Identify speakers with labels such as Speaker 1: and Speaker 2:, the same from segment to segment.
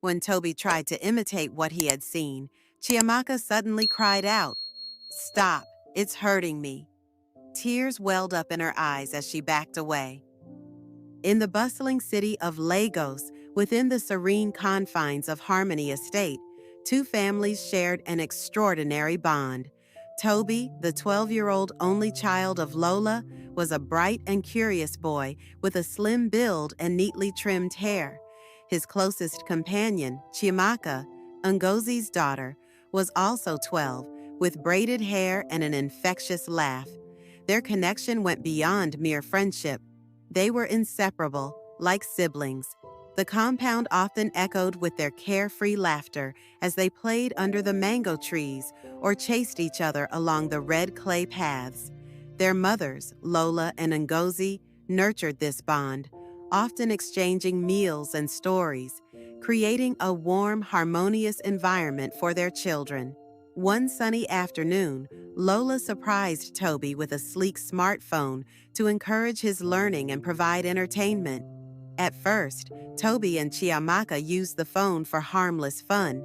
Speaker 1: When Tobi tried to imitate what he had seen, Chiamaka suddenly cried out, "Stop, it's hurting me." Tears welled up in her eyes as she backed away. In the bustling city of Lagos, within the serene confines of Harmony Estate, two families shared an extraordinary bond. Tobi, the 12-year-old only child of Lola, was a bright and curious boy with a slim build and neatly trimmed hair. His closest companion, Chiamaka, Ngozi's daughter, was also 12, with braided hair and an infectious laugh. Their connection went beyond mere friendship. They were inseparable, like siblings. The compound often echoed with their carefree laughter as they played under the mango trees or chased each other along the red clay paths. Their mothers, Lola and Ngozi, nurtured this bond, often exchanging meals and stories, creating a warm, harmonious environment for their children. One sunny afternoon, Lola surprised Tobi with a sleek smartphone to encourage his learning and provide entertainment. At first, Tobi and Chiamaka used the phone for harmless fun.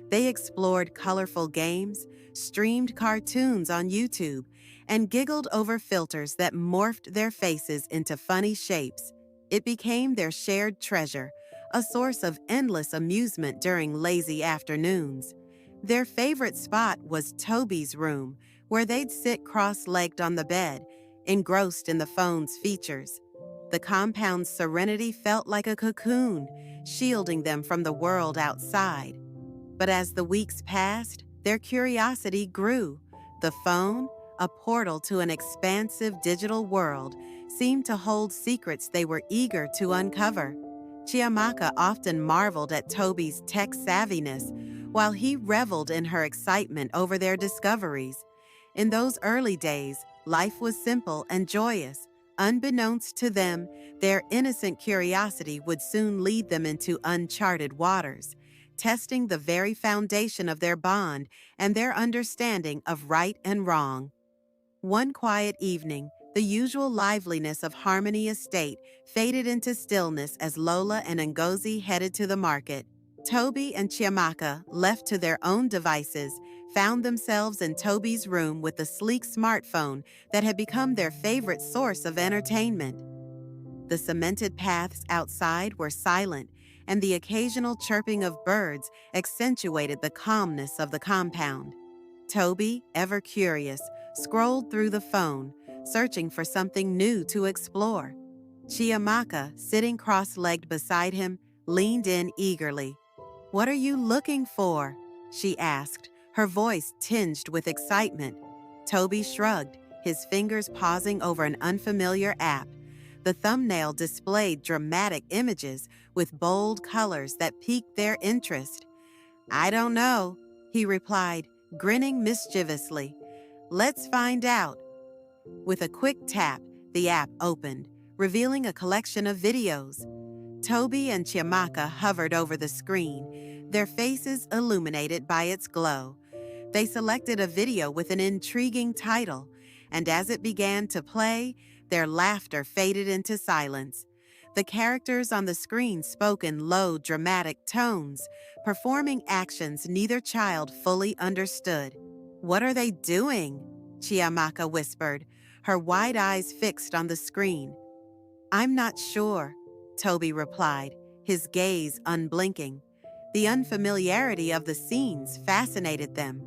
Speaker 1: They explored colorful games, streamed cartoons on YouTube, and giggled over filters that morphed their faces into funny shapes. It became their shared treasure, a source of endless amusement during lazy afternoons. Their favorite spot was Tobi's room, where they'd sit cross-legged on the bed, engrossed in the phone's features. The compound's serenity felt like a cocoon, shielding them from the world outside. But as the weeks passed, their curiosity grew. The phone, a portal to an expansive digital world, seemed to hold secrets they were eager to uncover. Chiamaka often marveled at Tobi's tech savviness, while he reveled in her excitement over their discoveries. In those early days, life was simple and joyous. Unbeknownst to them, their innocent curiosity would soon lead them into uncharted waters, testing the very foundation of their bond and their understanding of right and wrong. One quiet evening, the usual liveliness of Harmony Estate faded into stillness as Lola and Ngozi headed to the market. Tobi and Chiamaka, left to their own devices, found themselves in Tobi's room with the sleek smartphone that had become their favorite source of entertainment. The cemented paths outside were silent, and the occasional chirping of birds accentuated the calmness of the compound. Tobi, ever curious, scrolled through the phone, searching for something new to explore. Chiamaka, sitting cross-legged beside him, leaned in eagerly. "What are you looking for?" she asked, her voice tinged with excitement. Tobi shrugged, his fingers pausing over an unfamiliar app. The thumbnail displayed dramatic images with bold colors that piqued their interest. "I don't know," he replied, grinning mischievously. "Let's find out." With a quick tap, the app opened, revealing a collection of videos. Tobi and Chiamaka hovered over the screen, their faces illuminated by its glow. They selected a video with an intriguing title, and as it began to play, their laughter faded into silence. The characters on the screen spoke in low, dramatic tones, performing actions neither child fully understood. "What are they doing?" Chiamaka whispered, her wide eyes fixed on the screen. "I'm not sure," Tobi replied, his gaze unblinking. The unfamiliarity of the scenes fascinated them.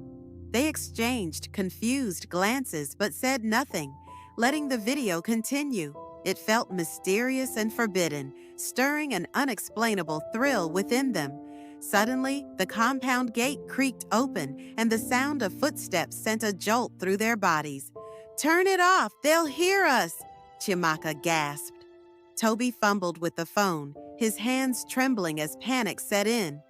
Speaker 1: They exchanged confused glances but said nothing, letting the video continue. It felt mysterious and forbidden, stirring an unexplainable thrill within them. Suddenly, the compound gate creaked open, and the sound of footsteps sent a jolt through their bodies. "Turn it off! They'll hear us!" Chiamaka gasped. Tobi fumbled with the phone, his hands trembling as panic set in.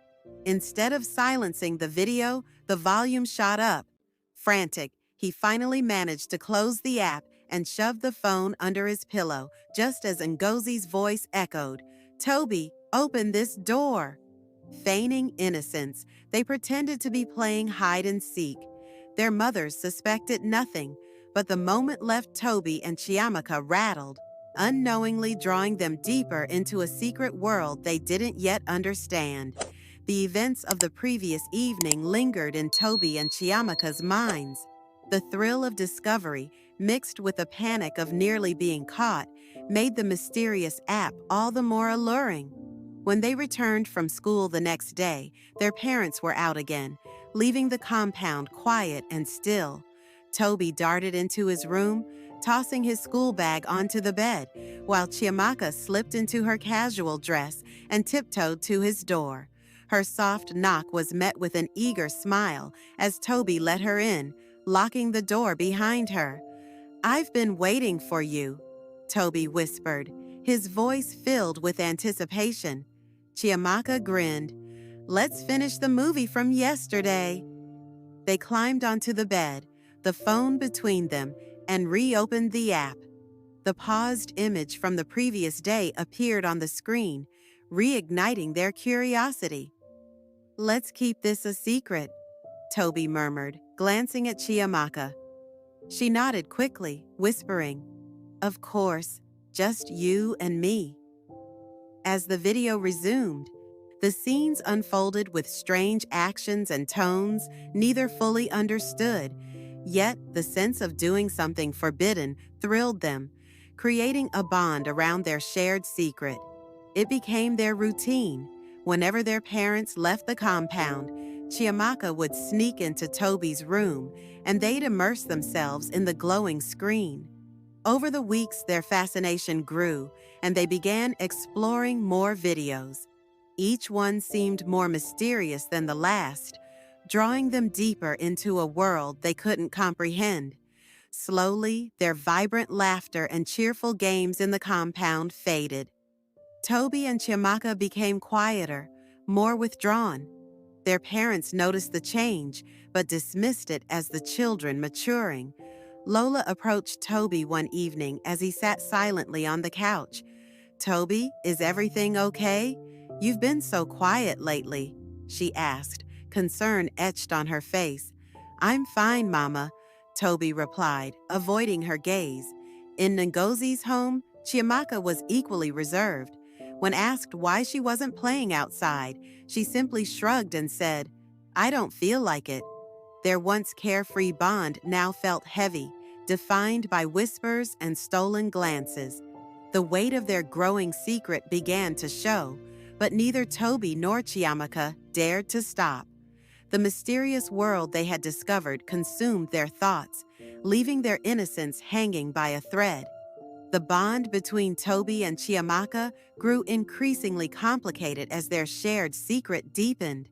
Speaker 1: Instead of silencing the video, the volume shot up. Frantic, he finally managed to close the app and shoved the phone under his pillow, just as Ngozi's voice echoed, "Tobi, open this door." Feigning innocence, they pretended to be playing hide and seek. Their mothers suspected nothing, but the moment left Tobi and Chiamaka rattled, unknowingly drawing them deeper into a secret world they didn't yet understand. The events of the previous evening lingered in Tobi and Chiamaka's minds. The thrill of discovery, mixed with the panic of nearly being caught, made the mysterious app all the more alluring. When they returned from school the next day, their parents were out again, leaving the compound quiet and still. Tobi darted into his room, tossing his school bag onto the bed, while Chiamaka slipped into her casual dress and tiptoed to his door. Her soft knock was met with an eager smile as Tobi let her in, locking the door behind her. "I've been waiting for you," Tobi whispered, his voice filled with anticipation. Chiamaka grinned. "Let's finish the movie from yesterday." They climbed onto the bed, the phone between them, and reopened the app. The paused image from the previous day appeared on the screen, reigniting their curiosity. "Let's keep this a secret," Tobi murmured, glancing at Chiamaka. She nodded quickly, whispering, "Of course, just you and me." As the video resumed, the scenes unfolded with strange actions and tones neither fully understood, yet the sense of doing something forbidden thrilled them, creating a bond around their shared secret. It became their routine. Whenever their parents left the compound, Chiamaka would sneak into Tobi's room, and they'd immerse themselves in the glowing screen. Over the weeks, their fascination grew, and they began exploring more videos. Each one seemed more mysterious than the last, drawing them deeper into a world they couldn't comprehend. Slowly, their vibrant laughter and cheerful games in the compound faded. Tobi and Chiamaka became quieter, more withdrawn. Their parents noticed the change, but dismissed it as the children maturing. Lola approached Tobi one evening as he sat silently on the couch. "Tobi, is everything okay? You've been so quiet lately," she asked, concern etched on her face. "I'm fine, Mama," Tobi replied, avoiding her gaze. In Ngozi's home, Chiamaka was equally reserved. When asked why she wasn't playing outside, she simply shrugged and said, "I don't feel like it." Their once carefree bond now felt heavy, defined by whispers and stolen glances. The weight of their growing secret began to show, but neither Tobi nor Chiamaka dared to stop. The mysterious world they had discovered consumed their thoughts, leaving their innocence hanging by a thread. The bond between Tobi and Chiamaka grew increasingly complicated as their shared secret deepened.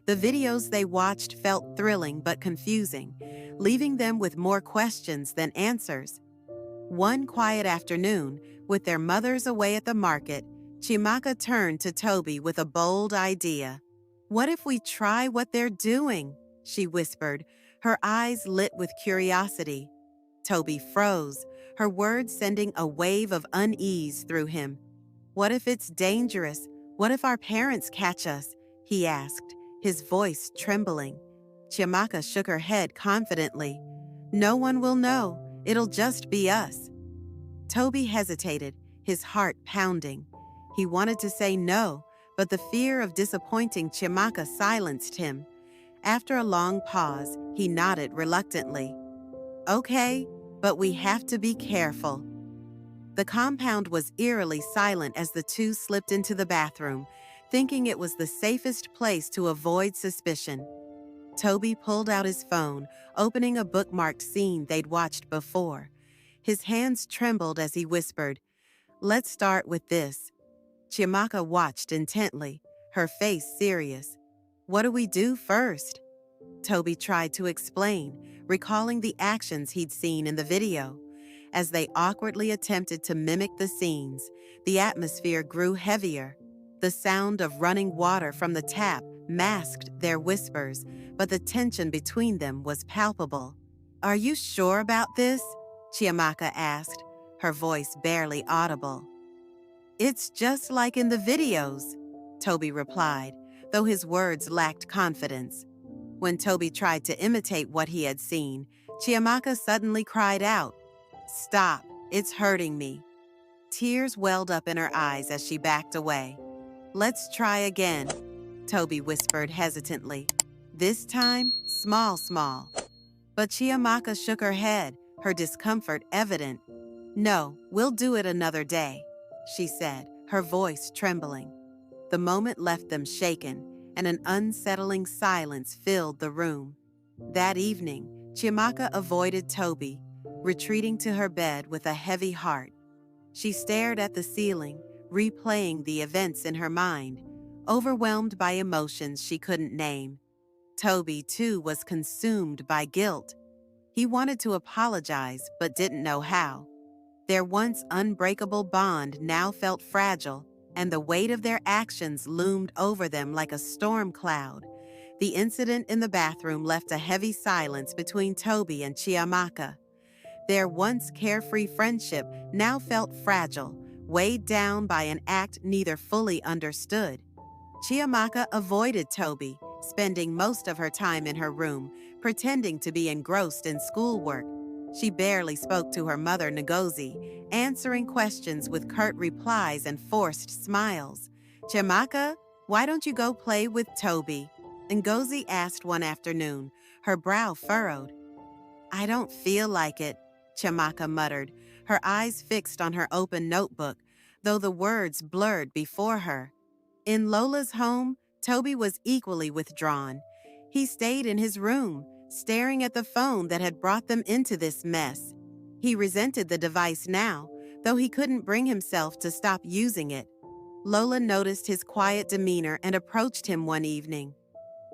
Speaker 1: The videos they watched felt thrilling but confusing, leaving them with more questions than answers. One quiet afternoon, with their mothers away at the market, Chiamaka turned to Tobi with a bold idea. "What if we try what they're doing?" she whispered, her eyes lit with curiosity. Tobi froze, her words sending a wave of unease through him. "What if it's dangerous? What if our parents catch us?" he asked, his voice trembling. Chiamaka shook her head confidently. "No one will know. It'll just be us." Tobi hesitated, his heart pounding. He wanted to say no, but the fear of disappointing Chiamaka silenced him. After a long pause, he nodded reluctantly. "Okay, but we have to be careful." The compound was eerily silent as the two slipped into the bathroom, thinking it was the safest place to avoid suspicion. Tobi pulled out his phone, opening a bookmarked scene they'd watched before. His hands trembled as he whispered, "Let's start with this." Chiamaka watched intently, her face serious. "What do we do first?" Tobi tried to explain, recalling the actions he'd seen in the video. As they awkwardly attempted to mimic the scenes, the atmosphere grew heavier. The sound of running water from the tap masked their whispers, but the tension between them was palpable. "Are you sure about this?" Chiamaka asked, her voice barely audible. "It's just like in the videos," Tobi replied, though his words lacked confidence. When Tobi tried to imitate what he had seen, Chiamaka suddenly cried out, "Stop, it's hurting me." Tears welled up in her eyes as she backed away. "Let's try again." Tobi whispered hesitantly. This time, small, small. But Chiamaka shook her head, her discomfort evident. No, we'll do it another day, she said, her voice trembling. The moment left them shaken, and an unsettling silence filled the room. That evening, Chiamaka avoided Tobi, retreating to her bed with a heavy heart. She stared at the ceiling, replaying the events in her mind, overwhelmed by emotions she couldn't name. Tobi, too, was consumed by guilt. He wanted to apologize, but didn't know how. Their once unbreakable bond now felt fragile, and the weight of their actions loomed over them like a storm cloud. The incident in the bathroom left a heavy silence between Tobi and Chiamaka. Their once carefree friendship now felt fragile, weighed down by an act neither fully understood. Chiamaka avoided Tobi, spending most of her time in her room, pretending to be engrossed in schoolwork. She barely spoke to her mother Ngozi, answering questions with curt replies and forced smiles. Chiamaka, why don't you go play with Tobi? Ngozi asked one afternoon, her brow furrowed. I don't feel like it, Chiamaka muttered, her eyes fixed on her open notebook, though the words blurred before her. In Lola's home, Tobi was equally withdrawn. He stayed in his room, staring at the phone that had brought them into this mess. He resented the device now, though he couldn't bring himself to stop using it. Lola noticed his quiet demeanor and approached him one evening.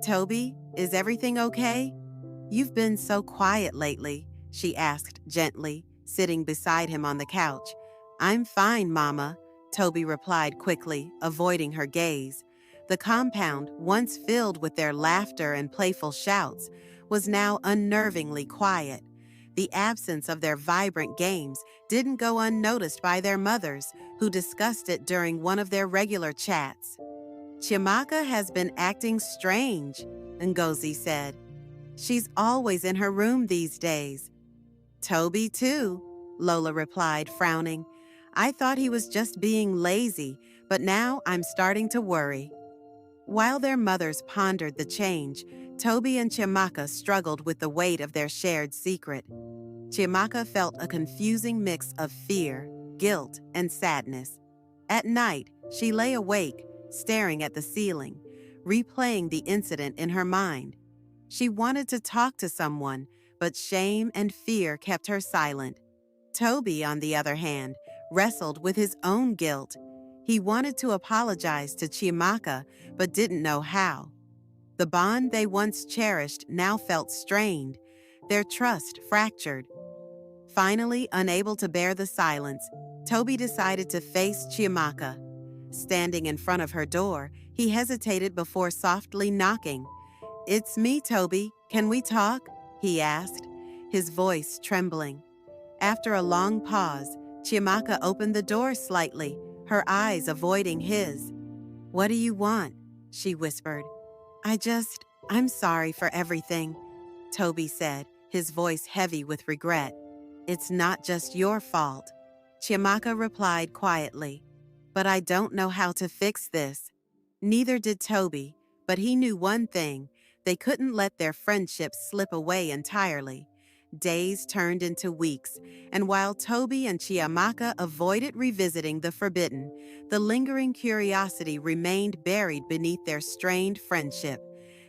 Speaker 1: Tobi, is everything okay? You've been so quiet lately, she asked gently, sitting beside him on the couch. I'm fine, Mama, Tobi replied quickly, avoiding her gaze. The compound, once filled with their laughter and playful shouts, was now unnervingly quiet. The absence of their vibrant games didn't go unnoticed by their mothers, who discussed it during one of their regular chats. Chiamaka has been acting strange, Ngozi said. She's always in her room these days. Tobi, too, Lola replied, frowning. I thought he was just being lazy, but now I'm starting to worry. While their mothers pondered the change, Tobi and Chiamaka struggled with the weight of their shared secret. Chiamaka felt a confusing mix of fear, guilt, and sadness. At night, she lay awake, staring at the ceiling, replaying the incident in her mind. She wanted to talk to someone, but shame and fear kept her silent. Tobi, on the other hand, wrestled with his own guilt. He wanted to apologize to Chiamaka, but didn't know how. The bond they once cherished now felt strained, their trust fractured. Finally, unable to bear the silence, Tobi decided to face Chiamaka. Standing in front of her door, he hesitated before softly knocking. It's me, Tobi. Can we talk? He asked, his voice trembling. After a long pause, Chiamaka opened the door slightly, her eyes avoiding his. What do you want? She whispered. I'm sorry for everything, Tobi said, his voice heavy with regret. It's not just your fault, Chiamaka replied quietly. But I don't know how to fix this. Neither did Tobi, but he knew one thing. They couldn't let their friendship slip away entirely. Days turned into weeks, and while Tobi and Chiamaka avoided revisiting the forbidden, the lingering curiosity remained buried beneath their strained friendship.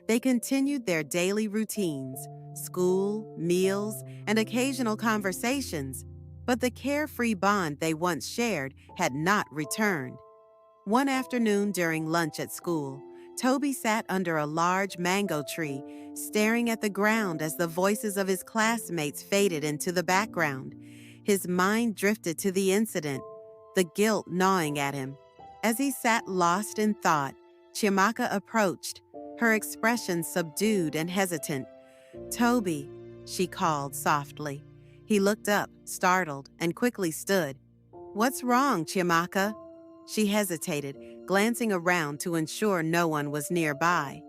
Speaker 1: They continued their daily routines, school, meals, and occasional conversations, but the carefree bond they once shared had not returned. One afternoon during lunch at school, Tobi sat under a large mango tree, staring at the ground as the voices of his classmates faded into the background. His mind drifted to the incident, the guilt gnawing at him. As he sat lost in thought, Chiamaka approached, her expression subdued and hesitant. Tobi, she called softly. He looked up, startled, and quickly stood. What's wrong, Chiamaka? She hesitated, glancing around to ensure no one was nearby.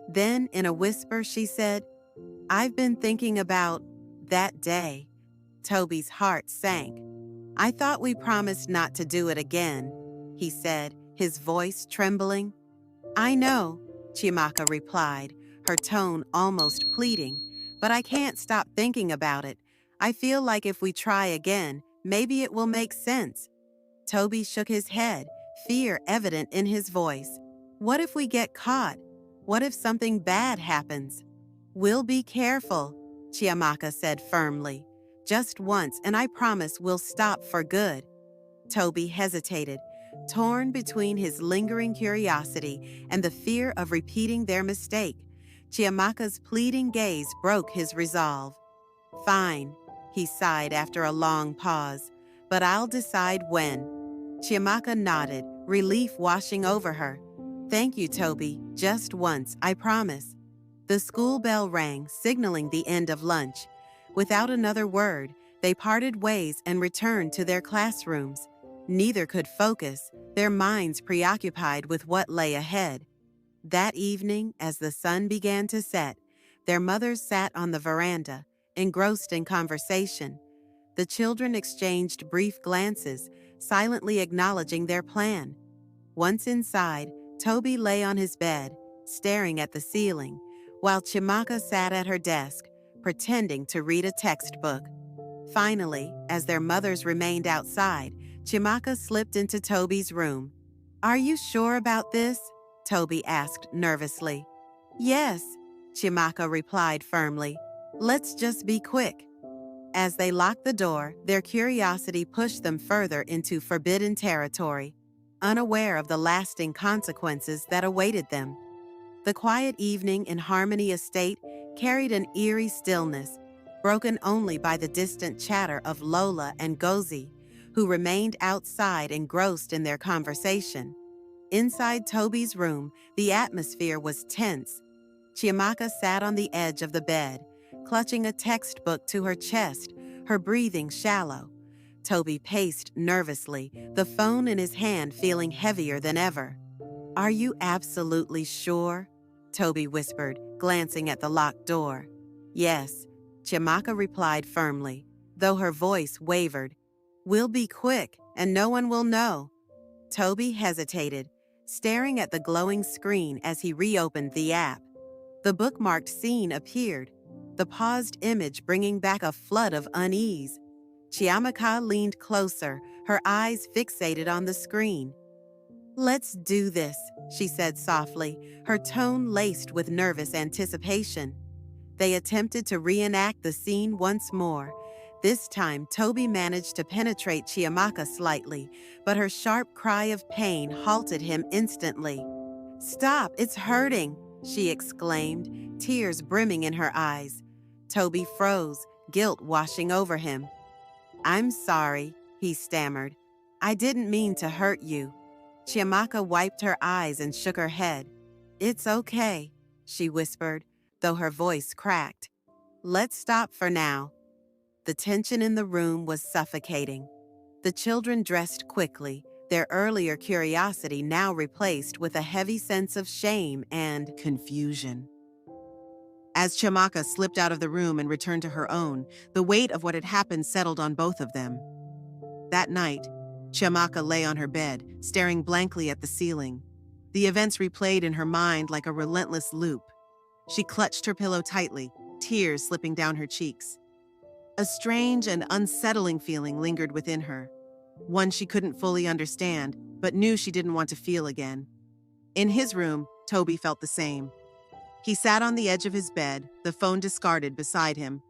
Speaker 1: Then, in a whisper, she said, I've been thinking about that day. Tobi's heart sank. I thought we promised not to do it again, he said, his voice trembling. I know, Chiamaka replied, her tone almost pleading. But I can't stop thinking about it. I feel like if we try again, maybe it will make sense. Toby shook his head, fear evident in his voice. What if we get caught? What if something bad happens? We'll be careful, Chiamaka said firmly. Just once, and I promise we'll stop for good. Toby hesitated, torn between his lingering curiosity and the fear of repeating their mistake. Chiamaka's pleading gaze broke his resolve. Fine, he sighed after a long pause, but I'll decide when. Chiamaka nodded, relief washing over her. Thank you, Toby. Just once, I promise. The school bell rang, signaling the end of lunch. Without another word, they parted ways and returned to their classrooms. Neither could focus, their minds preoccupied with what lay ahead. That evening, as the sun began to set, their mothers sat on the veranda, engrossed in conversation. The children exchanged brief glances, silently acknowledging their plan. Once inside, Toby lay on his bed, staring at the ceiling, while Chiamaka sat at her desk, pretending to read a textbook. Finally, as their mothers remained outside, Chiamaka slipped into Toby's room. Are you sure about this? Toby asked nervously. Yes, Chiamaka replied firmly. Let's just be quick. As they locked the door, their curiosity pushed them further into forbidden territory, unaware of the lasting consequences that awaited them. The quiet evening in Harmony Estate carried an eerie stillness, broken only by the distant chatter of Lola and Gozi, who remained outside engrossed in their conversation. Inside Toby's room, the atmosphere was tense. Chiamaka sat on the edge of the bed, clutching a textbook to her chest, her breathing shallow. Toby paced nervously, the phone in his hand feeling heavier than ever. Are you absolutely sure? Toby whispered, glancing at the locked door. Yes, Chiamaka replied firmly, though her voice wavered. We'll be quick, and no one will know. Toby hesitated, staring at the glowing screen as he reopened the app. The bookmarked scene appeared, the paused image bringing back a flood of unease. Chiamaka leaned closer, her eyes fixated on the screen. Let's do this, she said softly, her tone laced with nervous anticipation. They attempted to reenact the scene once more. This time, Toby managed to penetrate Chiamaka slightly, but her sharp cry of pain halted him instantly. Stop, it's hurting, she exclaimed, tears brimming in her eyes. Toby froze, guilt washing over him. I'm sorry, he stammered. I didn't mean to hurt you. Chiamaka wiped her eyes and shook her head. It's okay, she whispered, though her voice cracked. Let's stop for now. The tension in the room was suffocating. The children dressed quickly, their earlier curiosity now replaced with a heavy sense of shame and confusion. As Chiamaka slipped out of the room and returned to her own, the weight of what had happened settled on both of them. That night, Chiamaka lay on her bed, staring blankly at the ceiling. The events replayed in her mind like a relentless loop. She clutched her pillow tightly, tears slipping down her cheeks. A strange and unsettling feeling lingered within her, one she couldn't fully understand, but knew she didn't want to feel again. In his room, Toby felt the same. He sat on the edge of his bed, the phone discarded beside him.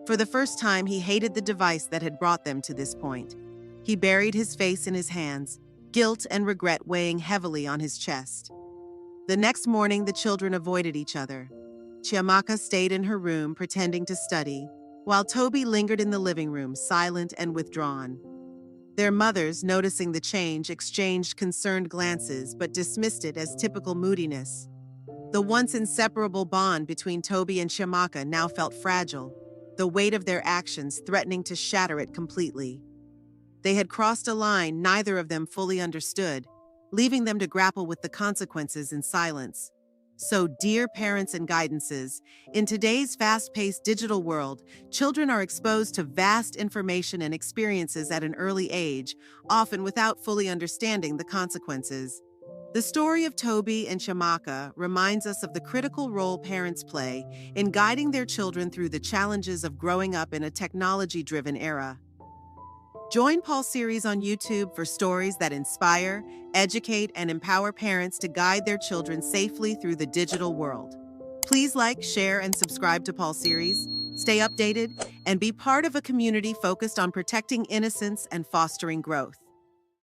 Speaker 1: For the first time, he hated the device that had brought them to this point. He buried his face in his hands, guilt and regret weighing heavily on his chest. The next morning, the children avoided each other. Chiamaka stayed in her room, pretending to study, while Toby lingered in the living room, silent and withdrawn. Their mothers, noticing the change, exchanged concerned glances but dismissed it as typical moodiness. The once inseparable bond between Toby and Chiamaka now felt fragile, the weight of their actions threatening to shatter it completely. They had crossed a line neither of them fully understood, leaving them to grapple with the consequences in silence. So, dear parents and guidances, in today's fast-paced digital world, children are exposed to vast information and experiences at an early age, often without fully understanding the consequences. The story of Tobi and Chiamaka reminds us of the critical role parents play in guiding their children through the challenges of growing up in a technology-driven era. Join PaulSeries on YouTube for stories that inspire, educate, and empower parents to guide their children safely through the digital world. Please like, share, and subscribe to PaulSeries, stay updated, and be part of a community focused on protecting innocence and fostering growth.